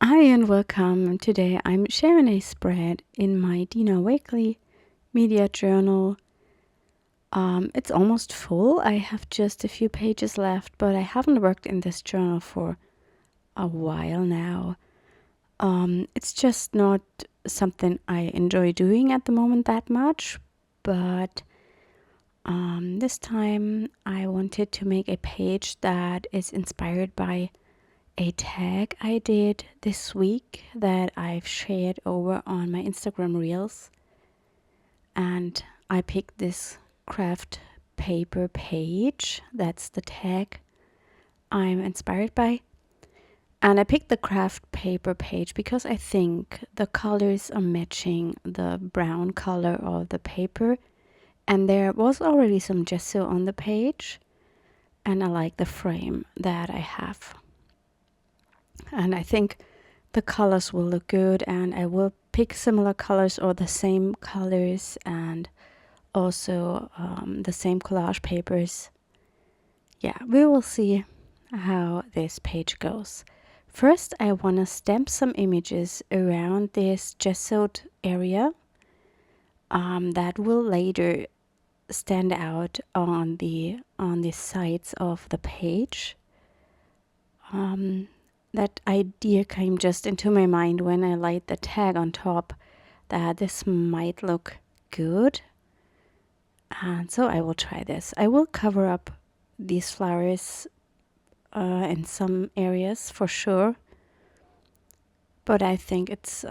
Hi and welcome. Today I'm sharing a spread in my Dina Wakley media journal. It's almost full. I have just a few pages left, but I haven't worked in this journal for a while now. It's just not something I enjoy doing at the moment that much, but this time I wanted to make a page that is inspired by a tag I did this week that I've shared over on my Instagram Reels. And I picked this craft paper page. That's the tag I'm inspired by. And I picked the craft paper page because I think the colors are matching the brown color of the paper. And there was already some gesso on the page. And I like the frame that I have. And I think the colors will look good, and I will pick similar colors or the same colors and also the same collage papers. Yeah, we will see how this page goes. First, I want to stamp some images around this gessoed area that will later stand out on the sides of the page. That idea came just into my mind when I laid the tag on top that this might look good. And so I will try this. I will cover up these flowers in some areas for sure. But I think it's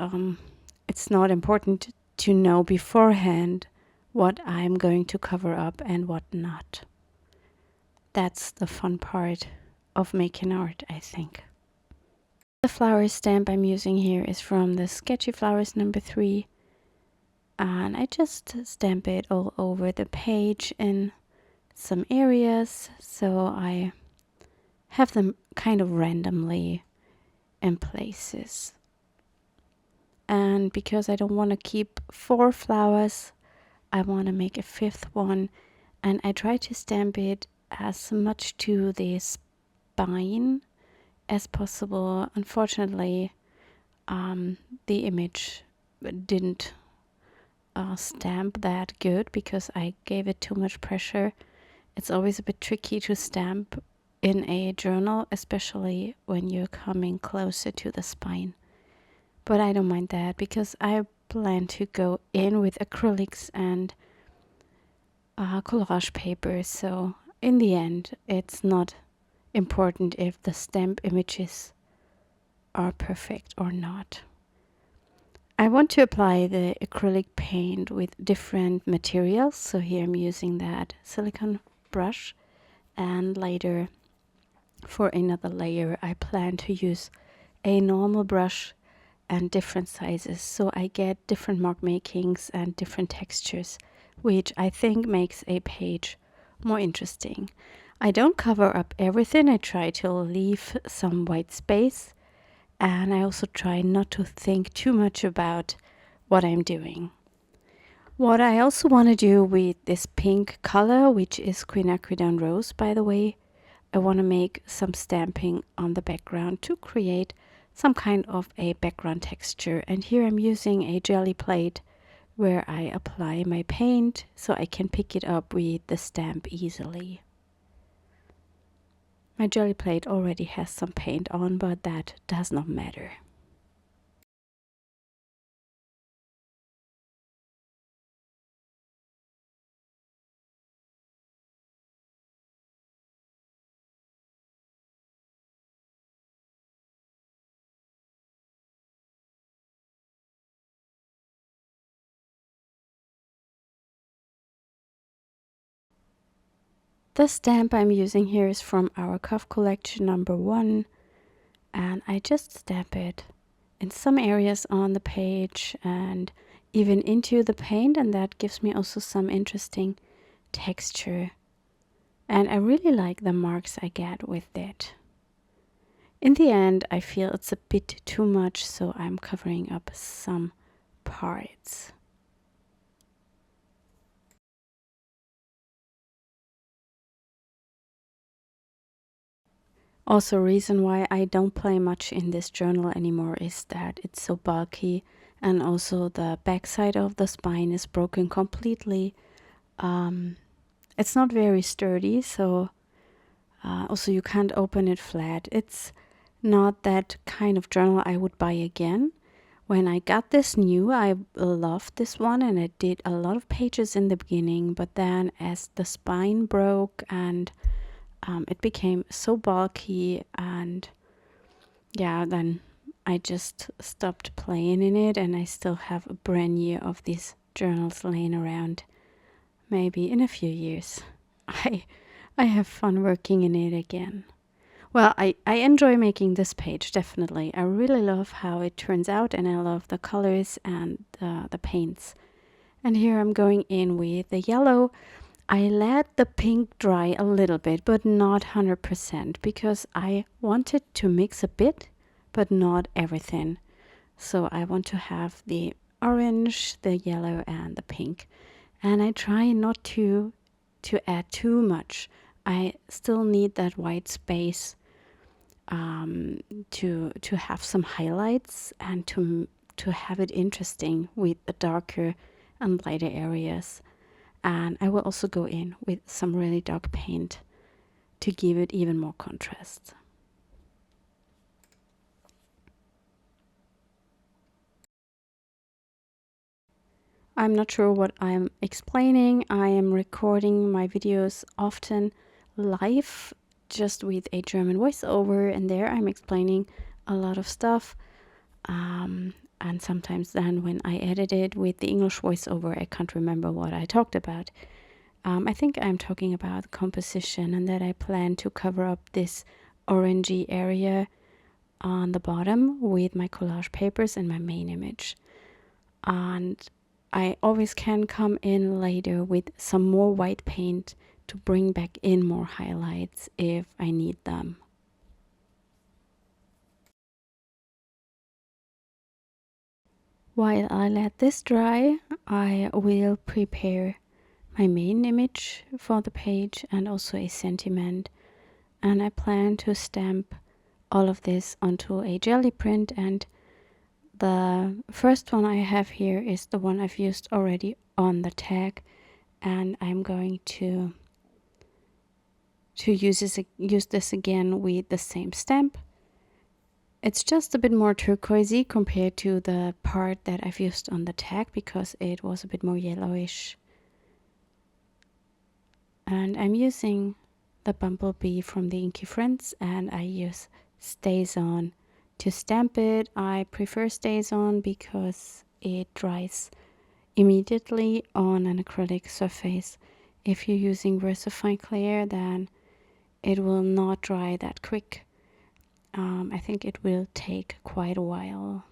not important to know beforehand what I'm going to cover up and what not. That's the fun part of making art, I think. The flower stamp I'm using here is from the Sketchy Flowers number 3. And I just stamp it all over the page in some areas, so I have them kind of randomly in places. And because I don't want to keep 4 flowers, I want to make a 5th one, and I try to stamp it as much to the spine as possible. Unfortunately, the image didn't stamp that good because I gave it too much pressure. It's always a bit tricky to stamp in a journal, especially when you're coming closer to the spine. But I don't mind that because I plan to go in with acrylics and collage paper. So in the end, it's not important if the stamp images are perfect or not. I want to apply the acrylic paint with different materials. So here I'm using that silicone brush, and later for another layer I plan to use a normal brush and different sizes, so I get different mark makings and different textures, which I think makes a page more interesting. I don't cover up everything. I try to leave some white space, and I also try not to think too much about what I'm doing. What I also want to do with this pink color, which is quinacridone rose, by the way, I want to make some stamping on the background to create some kind of a background texture. And here I'm using a jelly plate where I apply my paint so I can pick it up with the stamp easily. My jelly plate already has some paint on, but that does not matter. The stamp I'm using here is from our Cuff collection number 1, and I just stamp it in some areas on the page and even into the paint, and that gives me also some interesting texture. And I really like the marks I get with it. In the end, I feel it's a bit too much, so I'm covering up some parts. Also, reason why I don't play much in this journal anymore is that it's so bulky, and also the backside of the spine is broken completely. It's not very sturdy, so also you can't open it flat. It's not that kind of journal I would buy again. When I got this new, I loved this one and it did a lot of pages in the beginning, but then as the spine broke and it became so bulky, and yeah, then I just stopped playing in it, and I still have a brand new of these journals laying around. Maybe in a few years I have fun working in it again. Well, I enjoy making this page, definitely. I really love how it turns out, and I love the colors and the paints. And here I'm going in with the yellow. I let the pink dry a little bit, but not 100%, because I wanted to mix a bit, but not everything. So I want to have the orange, the yellow, and the pink. And I try not to add too much. I still need that white space to have some highlights and to have it interesting with the darker and lighter areas. And I will also go in with some really dark paint to give it even more contrast. I'm not sure what I'm explaining. I am recording my videos often live, just with a German voiceover, and there I'm explaining a lot of stuff. And sometimes then when I edit it with the English voiceover, I can't remember what I talked about. I think I'm talking about composition, and that I plan to cover up this orangey area on the bottom with my collage papers and my main image. And I always can come in later with some more white paint to bring back in more highlights if I need them. While I let this dry, I will prepare my main image for the page and also a sentiment. And I plan to stamp all of this onto a jelly print, and the first one I have here is the one I've used already on the tag, and I'm going to use this again with the same stamp. It's just a bit more turquoisey compared to the part that I've used on the tag, because it was a bit more yellowish. And I'm using the bumblebee from the Inky Friends, and I use StazOn to stamp it. I prefer StazOn because it dries immediately on an acrylic surface. If you're using VersaFine Clear, then it will not dry that quick. I think it will take quite a while.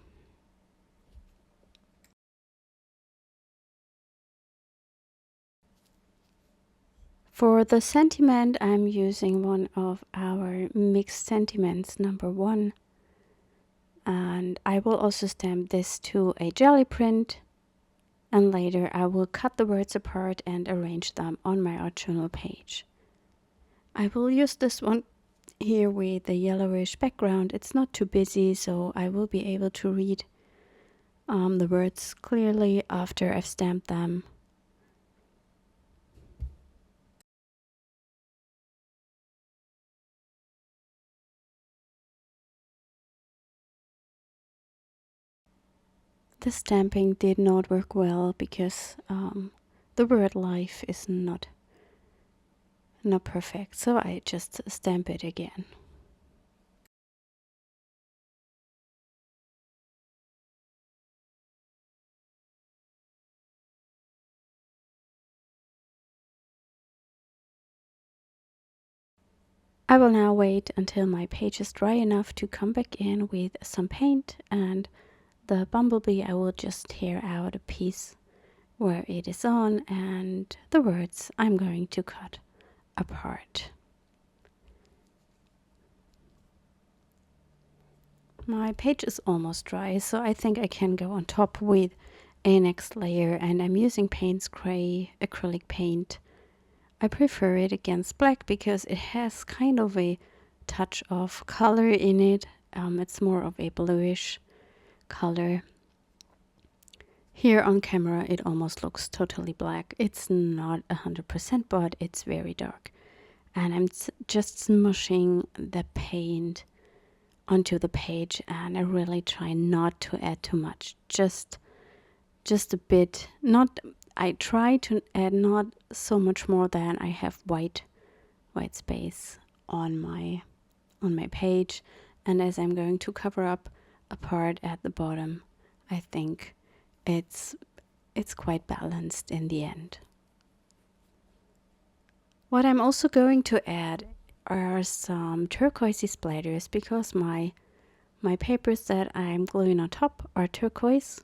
For the sentiment, I'm using one of our mixed sentiments, number 1. And I will also stamp this to a jelly print. And later I will cut the words apart and arrange them on my art journal page. I will use this one here with the yellowish background. It's not too busy, so I will be able to read the words clearly after I've stamped them. The stamping did not work well because the word life is not perfect, so I just stamp it again. I will now wait until my page is dry enough to come back in with some paint, and the bumblebee I will just tear out a piece where it is on, and the words I'm going to cut apart. My page is almost dry, so I think I can go on top with a next layer, and I'm using Payne's Gray acrylic paint. I prefer it against black because it has kind of a touch of color in it. It's more of a bluish color. Here on camera it almost looks totally black. It's not 100%, but it's very dark. And I'm just smushing the paint onto the page, and I really try not to add too much. Just a bit. Not I try to add not so much more than I have white space on my page. And as I'm going to cover up a part at the bottom, I think it's quite balanced in the end. What I'm also going to add are some turquoisey splatters, because my papers that I'm gluing on top are turquoise,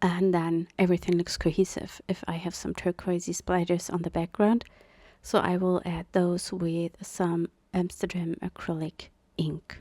and then everything looks cohesive if I have some turquoisey splatters on the background. So I will add those with some Amsterdam acrylic ink.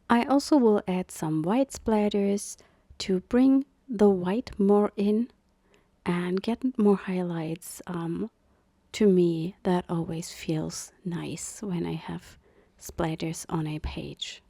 I also will add some white splatters to bring the white more in and get more highlights. To me, that always feels nice when I have splatters on a page.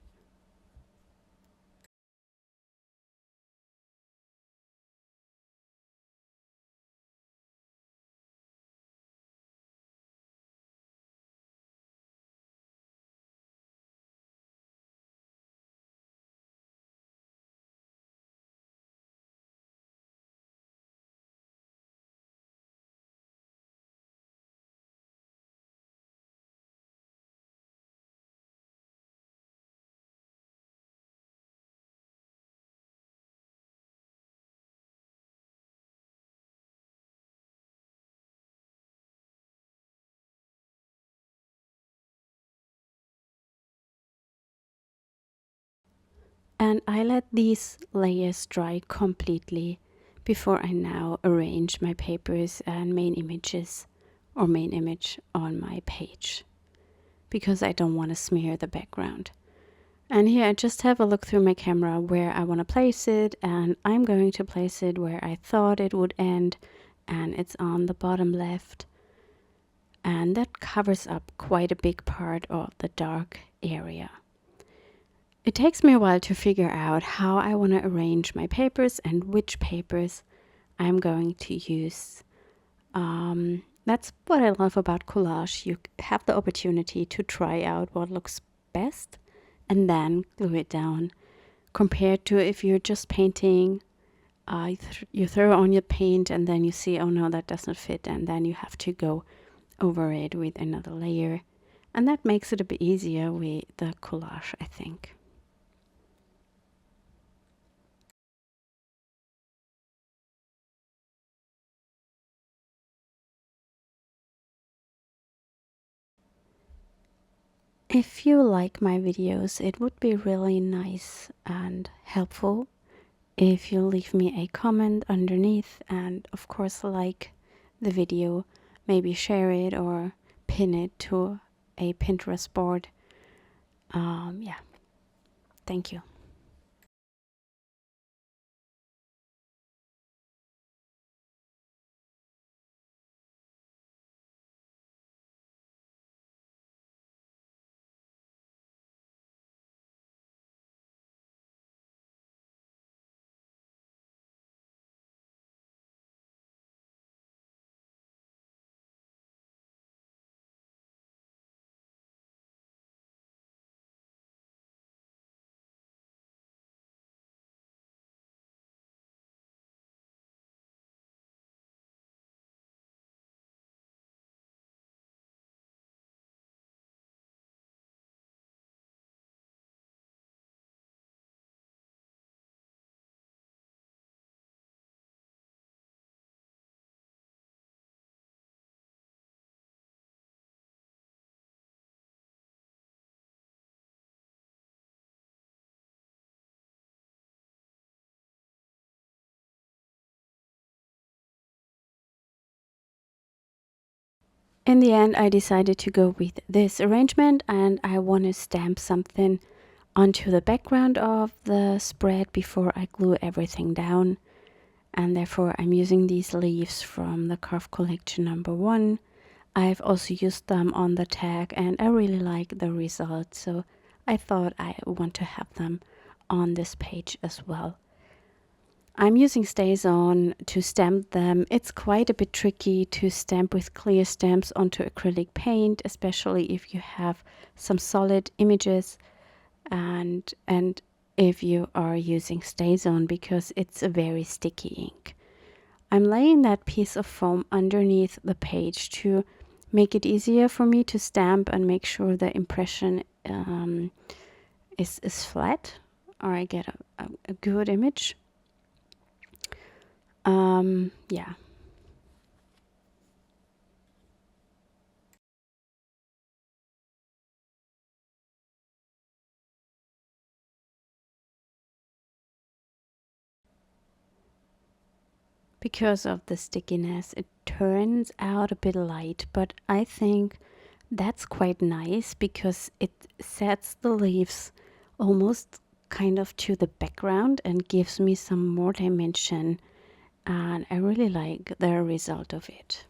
And I let these layers dry completely before I now arrange my papers and main images or main image on my page, because I don't want to smear the background. And here I just have a look through my camera where I want to place it, and I'm going to place it where I thought it would end, and it's on the bottom left. And that covers up quite a big part of the dark area. It takes me a while to figure out how I want to arrange my papers and which papers I'm going to use. That's what I love about collage. You have the opportunity to try out what looks best and then glue it down. Compared to if you're just painting, you throw on your paint and then you see, oh no, that doesn't fit, and then you have to go over it with another layer. And that makes it a bit easier with the collage, I think. If you like my videos, it would be really nice and helpful if you leave me a comment underneath, and of course like the video, maybe share it or pin it to a Pinterest board. Yeah, thank you. In the end, I decided to go with this arrangement, and I want to stamp something onto the background of the spread before I glue everything down. And therefore I'm using these leaves from the Carve Collection #1. I've also used them on the tag and I really like the result, so I thought I want to have them on this page as well. I'm using StazOn to stamp them. It's quite a bit tricky to stamp with clear stamps onto acrylic paint, especially if you have some solid images and if you are using StazOn, because it's a very sticky ink. I'm laying that piece of foam underneath the page to make it easier for me to stamp and make sure the impression is flat, or I get a good image. Yeah. Because of the stickiness, it turns out a bit light, but I think that's quite nice because it sets the leaves almost kind of to the background and gives me some more dimension, and I really like the result of it.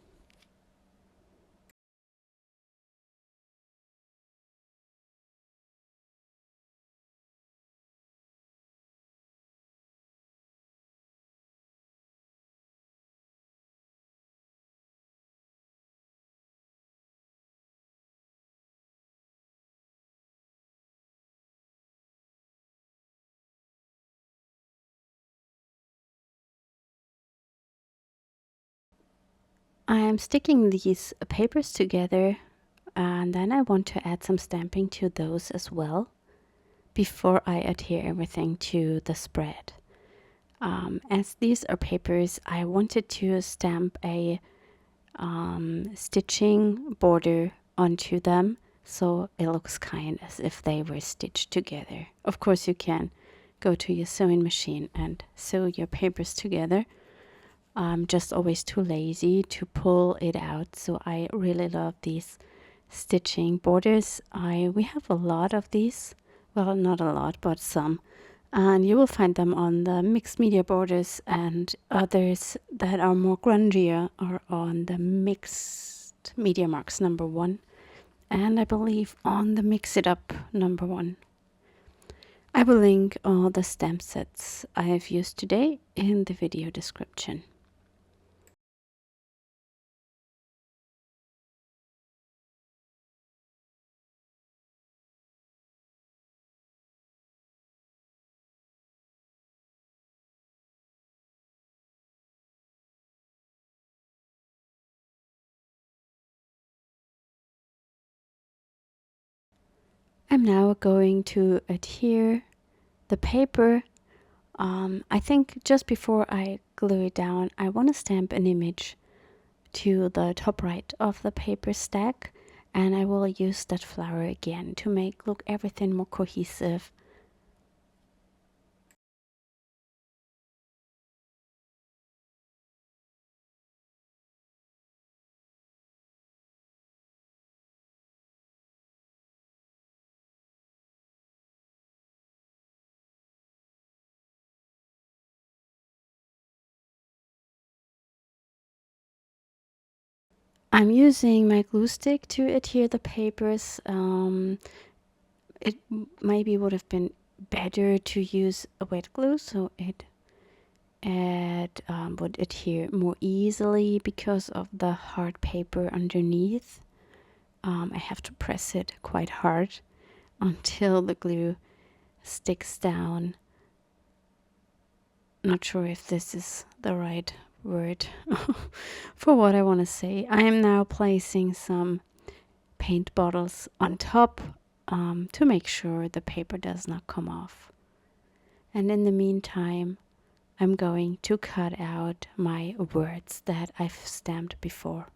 I'm sticking these papers together, and then I want to add some stamping to those as well before I adhere everything to the spread. As these are papers, I wanted to stamp a stitching border onto them, so it looks kind as if they were stitched together. Of course, you can go to your sewing machine and sew your papers together. I'm just always too lazy to pull it out, so I really love these stitching borders. We have a lot of these, well, not a lot, but some, and you will find them on the mixed media borders, and others that are more grungier are on the mixed media marks #1, and I believe on the mix it up #1. I will link all the stamp sets I have used today in the video description. I'm now going to adhere the paper. I think just before I glue it down, I want to stamp an image to the top right of the paper stack, and I will use that flower again to make look everything more cohesive. I'm using my glue stick to adhere the papers. It maybe would have been better to use a wet glue, so it would adhere more easily because of the hard paper underneath. I have to press it quite hard until the glue sticks down. Not sure if this is the right word for what I want to say. I am now placing some paint bottles on top to make sure the paper does not come off. And in the meantime, I'm going to cut out my words that I've stamped before.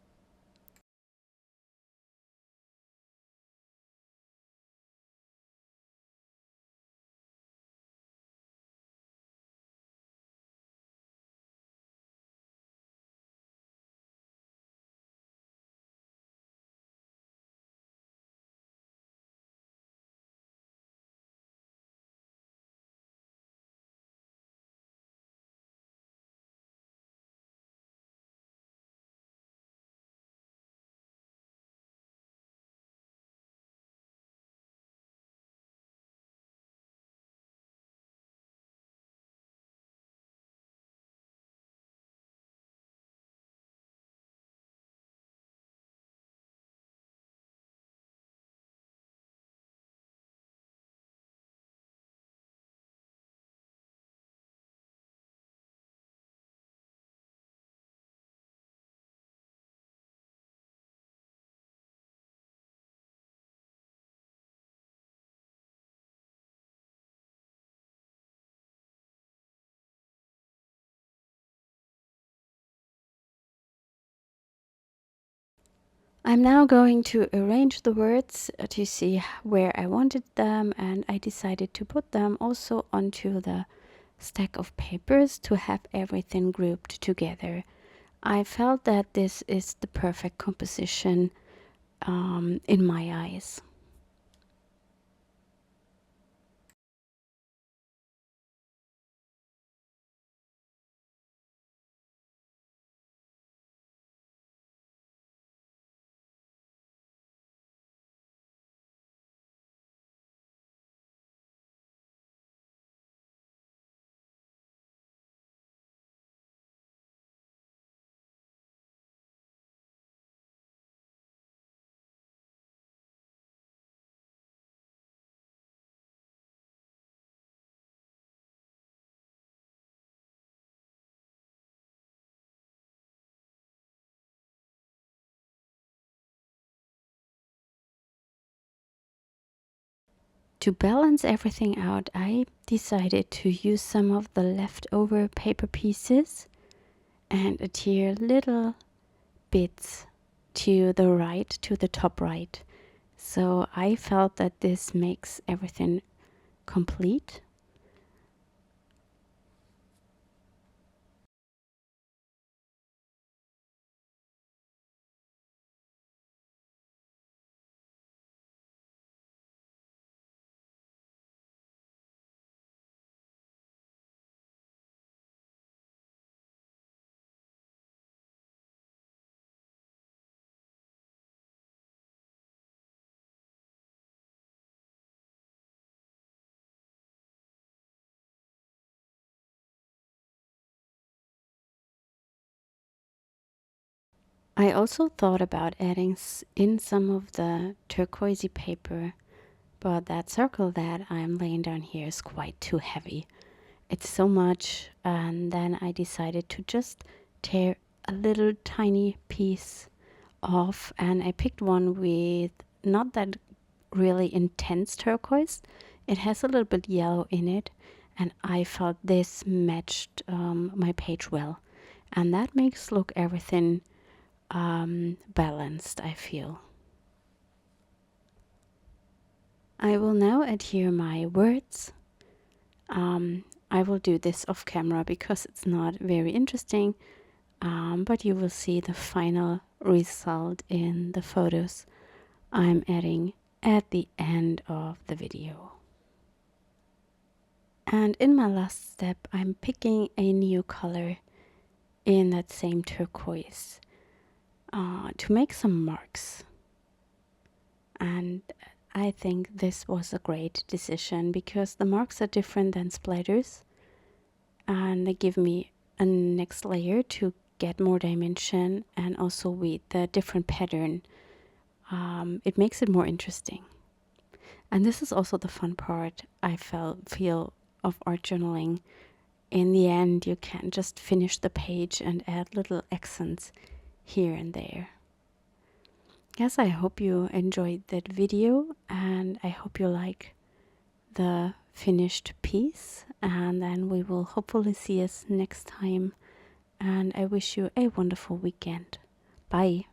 I'm now going to arrange the words to see where I wanted them, and I decided to put them also onto the stack of papers to have everything grouped together. I felt that this is the perfect composition in my eyes. To balance everything out, I decided to use some of the leftover paper pieces and adhere little bits to the right, to the top right. So I felt that this makes everything complete. I also thought about adding in some of the turquoisey paper, but that circle that I'm laying down here is quite too heavy. It's so much, and then I decided to just tear a little tiny piece off, and I picked one with not that really intense turquoise. It has a little bit yellow in it, and I felt this matched my page well, and that makes look everything balanced, I feel. I will now adhere my words. I will do this off camera because it's not very interesting, but you will see the final result in the photos I'm adding at the end of the video. And in my last step, I'm picking a new color in that same turquoise to make some marks. And I think this was a great decision because the marks are different than splatters, and they give me a next layer to get more dimension, and also with the different pattern, it makes it more interesting. And this is also the fun part I feel of art journaling. In the end, you can just finish the page and add little accents here and there. Yes, I hope you enjoyed that video, and I hope you like the finished piece, and then we will hopefully see us next time, and I wish you a wonderful weekend. Bye.